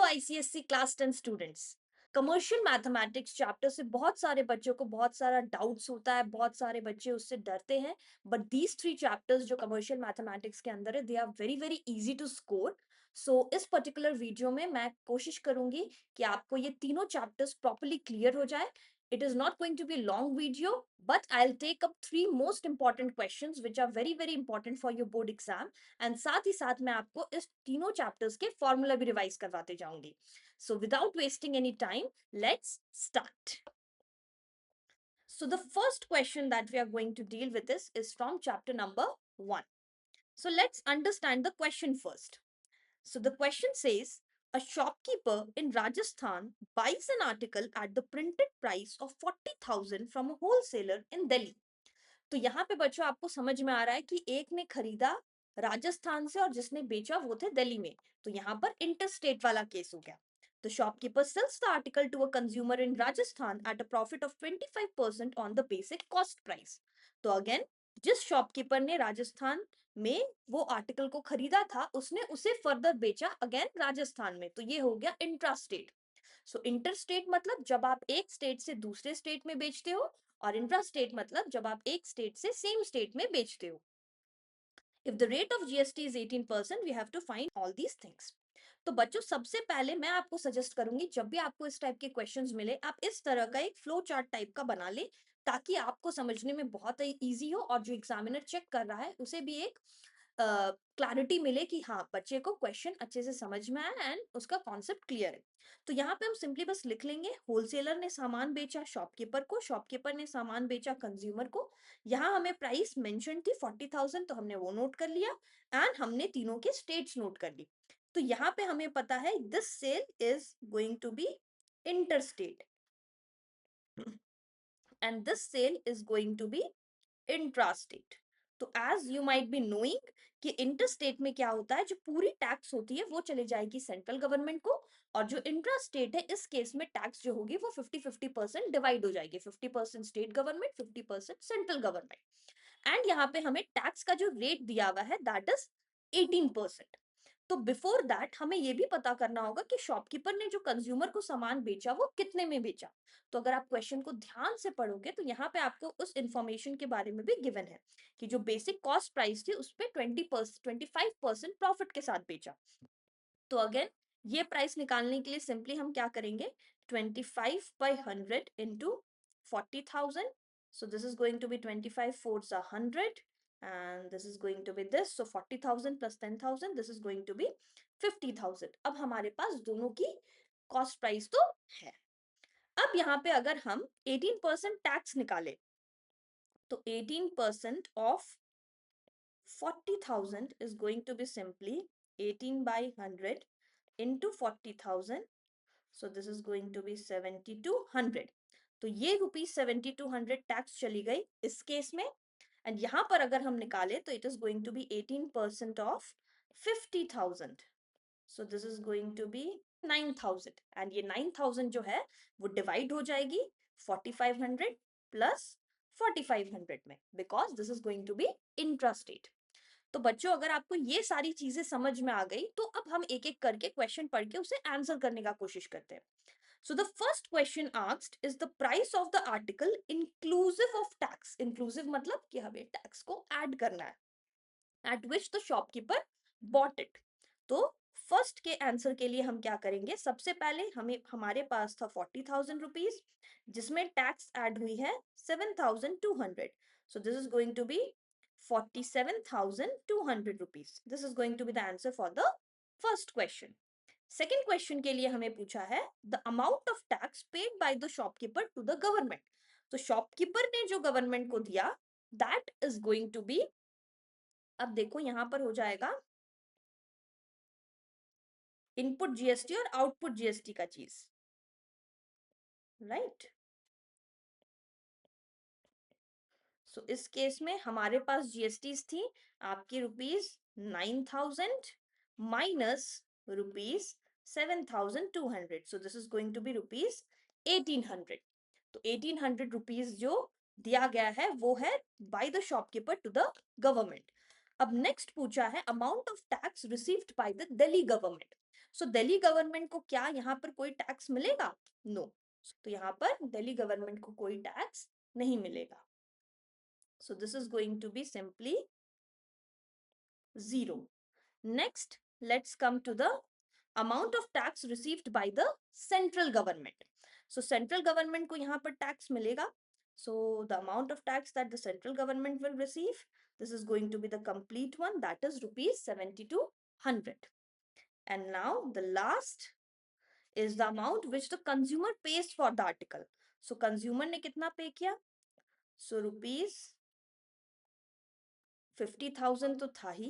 ICSC class 10 students. Commercial mathematics chapter से बहुत सारे बच्चों को बहुत सारा डाउट्स होता है, बहुत सारे बच्चे उससे डरते हैं। बट दीज 3 चैप्टर्स जो कमर्शियल मैथमेटिक्स के अंदर है, they are very very easy to score. So इस पर्टिकुलर वीडियो में मैं कोशिश करूंगी कि आपको ये तीनों चैप्टर्स प्रॉपर्ली क्लियर हो जाए। It is not going to be a long video, but I'll take up 3 most important questions which are very very important for your board exam, and साथ ही साथ मैं आपको इस तीनों चैप्टर्स के फॉर्मूला भी रिवाइज करवाते जाऊंगी। So without wasting any time, let's start. So the first question that we are going to deal with is from chapter number 1. So let's understand the question first. So the question says, a shopkeeper in Rajasthan buys an article at the printed price of 40,000 from a wholesaler in Delhi. तो यहाँ पे बच्चों आपको समझ में आ रहा है कि एक ने खरीदा राजस्थान से और जिसने बेचा वो थे दिल्ली में। तो यहाँ पर इंटरस्टेट वाला केस हो गया। The shopkeeper sells the article to a consumer in Rajasthan at a profit of 25% on the basic cost price. तो अगेन जिस शॉपकीपर ने राजस्थान में वो आर्टिकल को खरीदा था, उसने उसे फर्दर बेचा अगेन राजस्थान में। तो ये हो गया इंट्रास्टेट। सो इंटरस्टेट मतलब जब आप एक स्टेट से दूसरे स्टेट में बेचते हो, और इंट्रास्टेट मतलब जब आप एक स्टेट से सेम स्टेट में बेचते हो। If the rate of GST is 18%, we have to find all these things. तो बच्चों सबसे पहले मैं आपको सजेस्ट करूंगी, जब भी आपको इस टाइप के क्वेश्चंस मिले, आप इस तरह का एक फ्लो चार्ट टाइप का बना ले, ताकि आपको समझने में बहुत ही इजी हो और जो एग्जामिनर चेक कर रहा है उसे भी एक क्लैरिटी मिले कि हाँ बच्चे को क्वेश्चन अच्छे से समझ में आया एंड उसका कॉन्सेप्ट क्लियर है। तो यहाँ पे हम सिंपली बस लिख लेंगे, होलसेलर ने सामान बेचा शॉपकीपर को, शॉपकीपर ने सामान बेचा कंज्यूमर को। यहाँ हमें प्राइस मेंशन थी 40,000, तो हमने वो नोट कर लिया एंड हमने तीनों के स्टेट्स नोट कर ली। तो यहाँ पे हमें पता है this sale is going to be interstate and this sale is going to be intrastate. तो as you might be knowing कि इंटरस्टेट में क्या होता है, जो पूरी टैक्स होती है वो चली जाएगी सेंट्रल गवर्नमेंट को, और जो इंट्रास्टेट है इस केस में टैक्स जो होगी वो 50-50% डिवाइड हो जाएगी, 50% state government, 50% central government. And यहाँ पे हमें टैक्स का जो रेट दिया हुआ है दैट इज 18%। तो बिफोर दैट हमें ये भी पता करना होगा कि शॉपकीपर ने जो कंज्यूमर को सामान बेचा वो कितने में बेचा। तो अगर आप क्वेश्चन को ध्यान से पढ़ोगे तो यहाँ पे आपको उस इंफॉर्मेशन के बारे में भी गिवन है कि जो बेसिक कॉस्ट प्राइस थी उस पे 25% प्रॉफिट के साथ बेचा। तो अगेन ये प्राइस निकालने के लिए सिंपली हम क्या करेंगे, 25/100 into 40,000। So this is going to be 25 4s are 100 and this is going to be this, so 40,000 plus 10,000, this is going to be 50,000। अब हमारे पास दोनों की कॉस्ट प्राइस तो है। अब यहाँ पे अगर हम 18% टैक्स निकाले तो 18% of 40,000 is going to be simply 18/100 into 40,000, so this is going to be 7,200। तो ये रुपीज 7,200 टैक्स चली गई इस केस में। एंड यहाँ पर अगर हम निकाले तो it is going to be 18% of 50,000, so this is going to be 9,000। And ये 9,000 जो है वो डिवाइड हो जाएगी 4,500 प्लस 4,500 में, because this is going to be intrastate. तो बच्चों अगर आपको ये सारी चीजें समझ में आ गई तो अब हम एक एक करके क्वेश्चन पढ़ के उसे आंसर करने का कोशिश करते हैं। So the first question asked is the price of the article inclusive of tax. Inclusive मतलब कि हमें टैक्स को ऐड करना है, eight which the shopkeeper bought it. तो फर्स्ट के आंसर के लिए हम क्या करेंगे, सबसे पहले हमें हमारे पास था 40,000 रुपीज जिसमें टैक्स ऐड हुई है 7,200। So this is going to be 47,200 rupees. This is going to be the answer for the first question. Second question के लिए हमें पूछा है the amount of tax paid by the shopkeeper to the government. तो shopkeeper ने जो government को दिया that is going to be, अब देखो यहां पर हो जाएगा इनपुट जीएसटी और आउटपुट जीएसटी का चीज, राइट। सो इस केस में हमारे पास जीएसटी थी आपकी rupees 9,000 minus rupees 7,200, so this is going to be rupees 1,800। तो 1,800 रुपीज जो दिया गया है वो है by the shopkeeper to the government. अब नेक्स्ट पूछा है amount of tax received by the Delhi government. So Delhi government को क्या यहाँ पर कोई टैक्स मिलेगा? नो। तो यहाँ पर दिल्ली गवर्नमेंट को कोई टैक्स नहीं मिलेगा. So this is going to be simply 0. Next, let's come to the amount of tax received by the central government. So central government को यहाँ पर tax मिलेगा. So the amount of tax that the central government will receive, this is going to be the complete one, that is rupees 7200. And now the last is the amount which the consumer pays for the article. So consumer ने कितना pay किया? So rupees 50,000 तो था ही,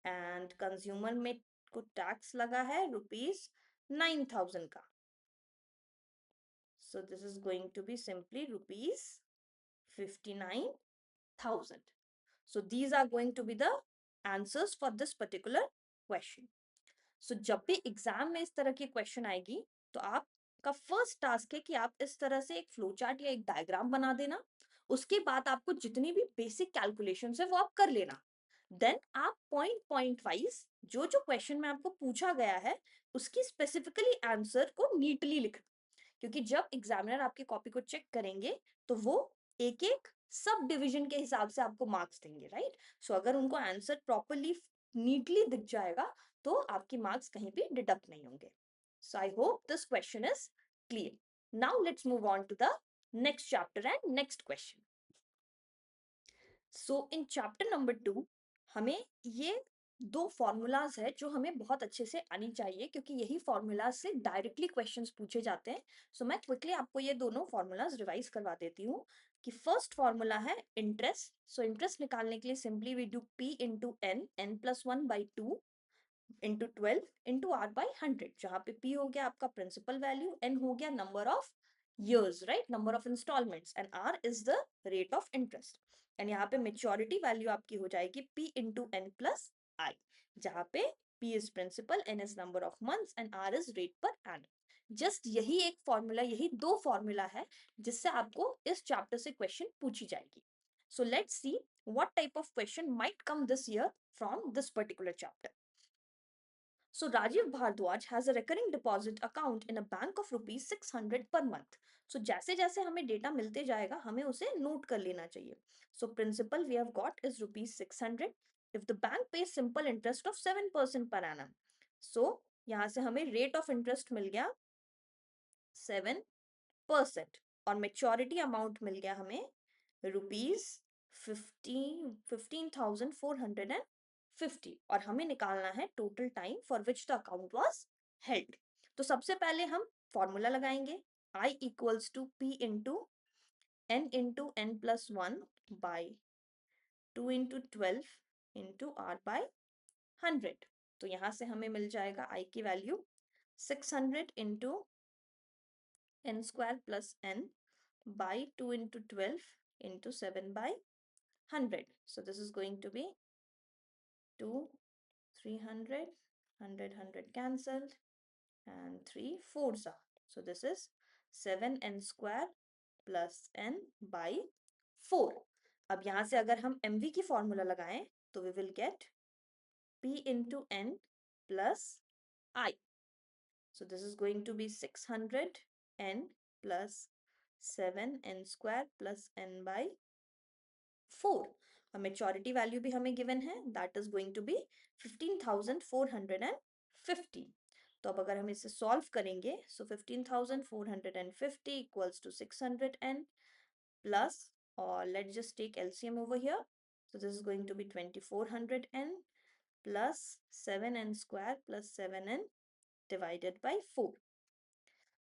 and consumer में को tax लगा है rupees 9,000 का. So this is going to be simply rupees 59,000. So these are going to be the answers for this particular question. So जब भी एग्जाम में इस तरह की क्वेश्चन आएगी तो आपका फर्स्ट टास्क है कि आप इस तरह से एक फ्लो चार्ट या एक डायग्राम बना देना. उसके बाद आपको जितनी भी बेसिक कैलकुलेशन है वो आप कर लेना. देन आप पॉइंट वाइज जो जो क्वेश्चन में आपको पूछा गया है उसकी स्पेसिफिकली आंसर को नीटली लिखना. क्योंकि जब एग्जामिनर आपकी कॉपी को चेक करेंगे तो वो एक एक सब डिवीजन के हिसाब से आपको मार्क्स देंगे, राइट. सो अगर उनको आंसर प्रॉपरली नीटली दिख जाएगा तो आपकी मार्क्स कहीं भी डिडक्ट नहीं होंगे. So I hope this question is clear. Now let's move on to the next chapter and next question. So in chapter number 2 हमें ये दो फॉर्मूलाज है जो हमें बहुत अच्छे से आनी चाहिए, क्योंकि यही फॉर्मूलाज से डायरेक्टली क्वेश्चंस पूछे जाते हैं. सो मैं क्विकली आपको ये दोनों फॉर्मूलाज रिवाइज करवा देती हूँ. कि फर्स्ट फॉर्मूला है इंटरेस्ट. सो इंटरेस्ट निकालने के लिए simply we do p into n +1/2 into 12 into r by 100, जहां पे p हो गया आपका प्रिंसिपल वैल्यू, n हो गया number of years, right, number of installments, and r is the rate of interest. And यहाँ पे मेच्योरिटी वैल्यू आपकी हो जाएगी p into n plus i, जहाँ पे p is principal, n is number of months and r is rate per annum. Just यही एक formula, यही दो फॉर्मूला है जिससे आपको इस चैप्टर से क्वेश्चन पूछी जाएगी. So let's see what type of question might come this year from this particular chapter. So Rajiv Bhardwaj has a recurring deposit account in a bank of rupees 600 per month. So जैसे जैसे हमें data मिलते जाएगा हमें उसे note कर लेना चाहिए. So principal we have got is rupees 600. If the bank pays simple interest of 7% per annum. So यहाँ से हमें rate of interest मिल गया 7%, और मेच्योरिटी अमाउंट मिल गया हमें रुपीज 15,450, और हमें निकालना है total time for which the account was held. तो सबसे पहले हम फॉर्मूला लगाएंगे. I equals to p into n plus 1 by 2 into 12 into r by 100. तो यहां से हमें मिल जाएगा I की value 600 into n square plus n by 2 into 12 into 7 by 100. So this is going to be 2, 300, 100 cancelled, and 3 4s are. So this is 7n square plus n by 4. अब यहाँ से अगर हम mv की फॉर्मूला लगाएं तो we will get p into n plus I. So this is going to be 600 n plus 7n square plus n by 4. और maturity value भी हमें गिवन है, that is going to be 15,450. तो अब अगर हम इसे सॉल्व करेंगे so 15,450 equals to 600n plus, और let's just take LCM over here. So this is going to be 2400n plus 7n square plus 7n divided by 4.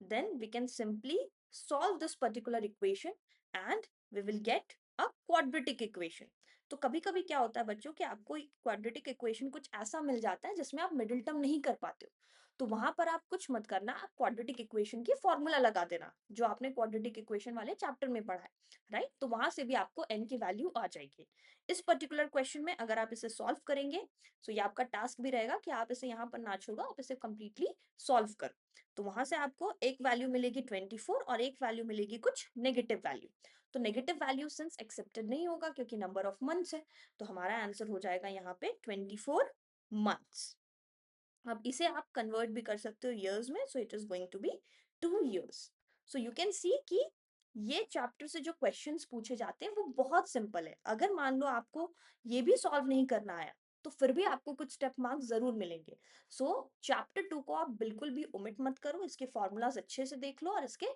Then we can simply solve this particular equation and we will get a quadratic equation. तो कभी कभी क्या होता है बच्चों कि आपको quadratic equation कुछ ऐसा मिल जाता है जिसमें आप मिडिल टर्म नहीं कर पाते हो. तो वहां पर आप कुछ मत करना, आप क्वाड्रेटिक इक्वेशन की फॉर्मूला लगा देना जो आपने क्वाड्रेटिक इक्वेशन वाले चैप्टर में पढ़ा है, राइट. तो वहां से भी आपको n की वैल्यू आ जाएगी. इस पर्टिकुलर क्वेश्चन में अगर आप इसे सॉल्व करेंगे तो ये आपका टास्क भी रहेगा कि आप इसे यहाँ पर ना छोड़ो, आप इसे कंप्लीटली सॉल्व करो. तो वहां से आपको एक वैल्यू मिलेगी 24 और एक वैल्यू मिलेगी कुछ नेगेटिव वैल्यू. तो नेगेटिव वैल्यू सिंस एक्सेप्टेड नहीं होगा क्योंकि नंबर ऑफ मंथ्स है, तो हमारा आंसर हो जाएगा यहाँ पे 24 मंथ्स। अब इसे आप कन्वर्ट भी कर सकते हो ईयर्स में, so it is going to be 2 years। So you can see कि ये चैप्टर से जो क्वेश्चंस पूछे जाते हैं वो बहुत सिंपल है। अगर मान लो आपको ये भी सॉल्व नहीं करना आया तो फिर भी आपको कुछ स्टेप मार्क्स जरूर मिलेंगे। सो चैप्टर 2 को आप बिल्कुल भी ओमिट मत करो, इसके फॉर्मूलाज अच्छे से देख लो और इसके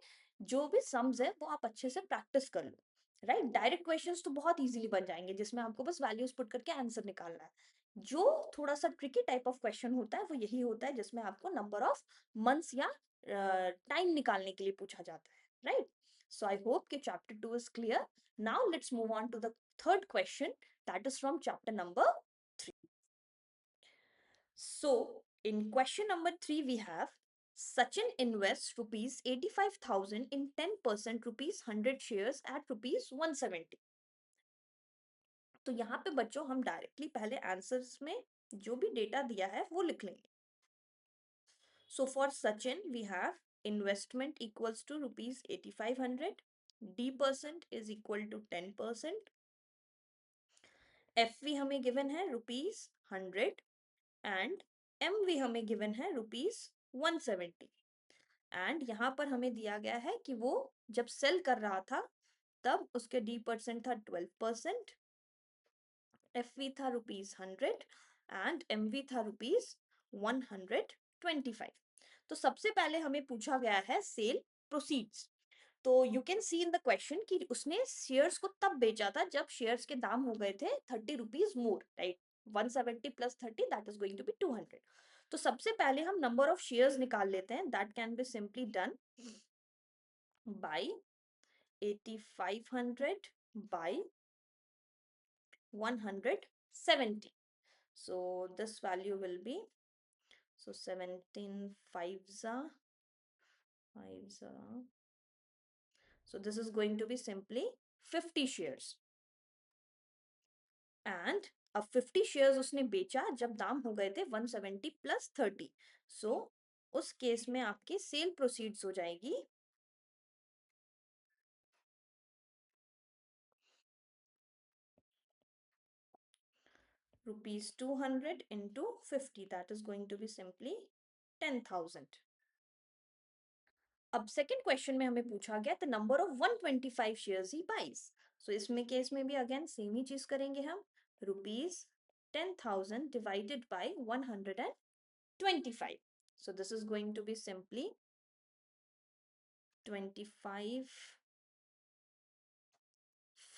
जो भी सम्स है वो आप अच्छे से प्रैक्टिस कर लो। राइट, डायरेक्ट क्वेश्चंस तो बहुत इजीली बन जाएंगे जिसमें आपको बस वैल्यूज पुट करके आंसर निकालना है। जो थोड़ा सा ट्रिकी टाइप ऑफ क्वेश्चन होता है वो यही होता है जिसमें आपको नंबर ऑफ मंथ्स या टाइम निकालने के लिए पूछा जाता है। राइट, so I hope कि chapter 2 is clear. Now let's move on to the third question, that is from chapter number 3. So in question number 3 we have Sachin invests rupees 85,000 in 10% rupees 100 shares at rupees 170. तो यहाँ पे बच्चों हम directly पहले answers में जो भी data दिया है वो लिख लेंगे। So for Sachin we have investment equals to rupees 8500, D% is equal to 10%, FV हमें गिवन है रुपीज 100 एंड MV हमें गिवन है रुपीज 170। एंड यहाँ पर हमें दिया गया है कि वो जब सेल कर रहा था तब उसके D% था 12%, FV था रुपीज 100 एंड MV था रुपीज 125। तो सबसे पहले हमें पूछा गया है सेल प्रोसीड्स। तो you can C in the question कि उसने शेयर्स को तब बेचा था जब शेयर्स के दाम हो गए थे 30 rupees more, right. 170 plus 30 that is going to be 200। तो सबसे पहले हम नंबर ऑफ शेयर्स निकाल लेते हैं, that can be simply done by 8500 by 170। so this value will be, so 17 fives are 5s are, so this is going to be simply 50 shares। And अब 50 shares उसने बेचा जब दाम हो गए थे 170 प्लस 30। सो उस केस में आपकी सेल प्रोसीड्स हो जाएगी rupees 200 into 50, that is going to be simply 10,000। अब सेकेंड क्वेश्चन में हमें पूछा गया द नंबर ऑफ 125 शेयर्स ही बाइज। सो इसमें केस में भी अगेन सेम ही चीज करेंगे हम, rupees 10,000 divided by 125। so this is going to be simply 25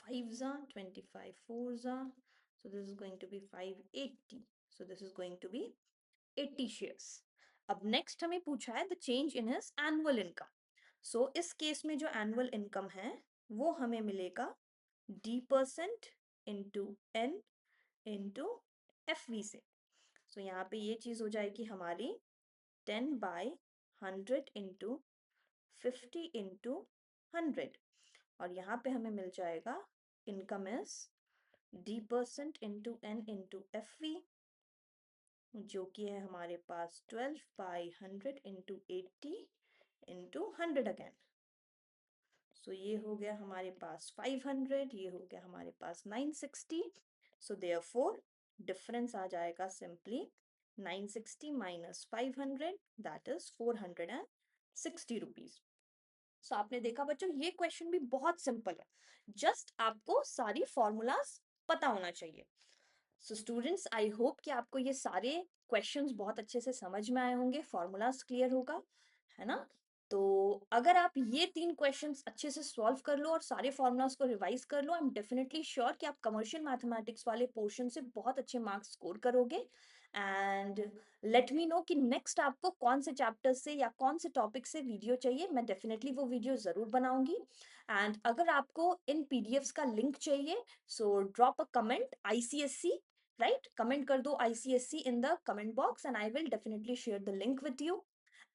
5s are 25 4s are, so this is going to be 580, so this is going to be 80 shares। अब next हमें पूछा है the change in his annual income. So इस case में जो annual income है वो हमें मिलेगा D% into N into FV से। सो यहाँ पे ये चीज हो जाएगी हमारी 10/100 इंटू 50 इंटू 100, और यहाँ पे हमें मिल जाएगा income is D% into N into FV, जो कि है हमारे पास 12/100 इंटू 80 इंटू 100 अगेन। सो ये हो गया हमारे पास 500, ये हो गया हमारे पास 960। सो देयरफॉर डिफरेंस आ जाएगा simply 960 minus 500, that is 460 rupees. So आपने देखा बच्चों ये क्वेश्चन भी बहुत सिंपल है, जस्ट आपको सारी फॉर्मूलाज पता होना चाहिए। सो स्टूडेंट्स आई होप कि आपको ये सारे क्वेश्चंस बहुत अच्छे से समझ में आए होंगे, फॉर्मूलाज क्लियर होगा, है ना। तो अगर आप ये 3 क्वेश्चंस अच्छे से सॉल्व कर लो और सारे फॉर्मूलाज को रिवाइज कर लो, आई एम डेफिनेटली श्योर कि आप कमर्शियल मैथमेटिक्स वाले पोर्शन से बहुत अच्छे मार्क्स स्कोर करोगे। एंड लेट मी नो कि नेक्स्ट आपको कौन से चैप्टर से या कौन से टॉपिक से वीडियो चाहिए, मैं डेफिनेटली वो वीडियो जरूर बनाऊंगी। एंड अगर आपको इन पीडीएफ्स का लिंक चाहिए so drop a comment ICSC, right, comment कर दो ICSC in the comment box and I will definitely share the link with you.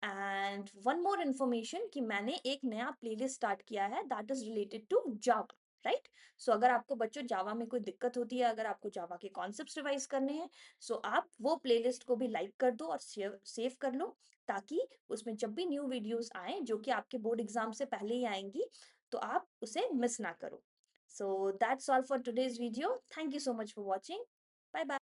And one more information कि मैंने एक नया प्लेलिस्ट स्टार्ट किया है that is related to Java, right. So अगर आपको बच्चों जावा में कोई दिक्कत होती है, अगर आपको जावा के कॉन्सेप्ट्स रिवाइज करने हैं, सो आप वो प्लेलिस्ट को भी लाइक कर दो और सेव कर लो, ताकि उसमें जब भी न्यू वीडियोस आए जो कि आपके बोर्ड एग्जाम से पहले ही आएंगी तो आप उसे मिस ना करो। So that's all for today's video. Thank you so much for watching. Bye bye.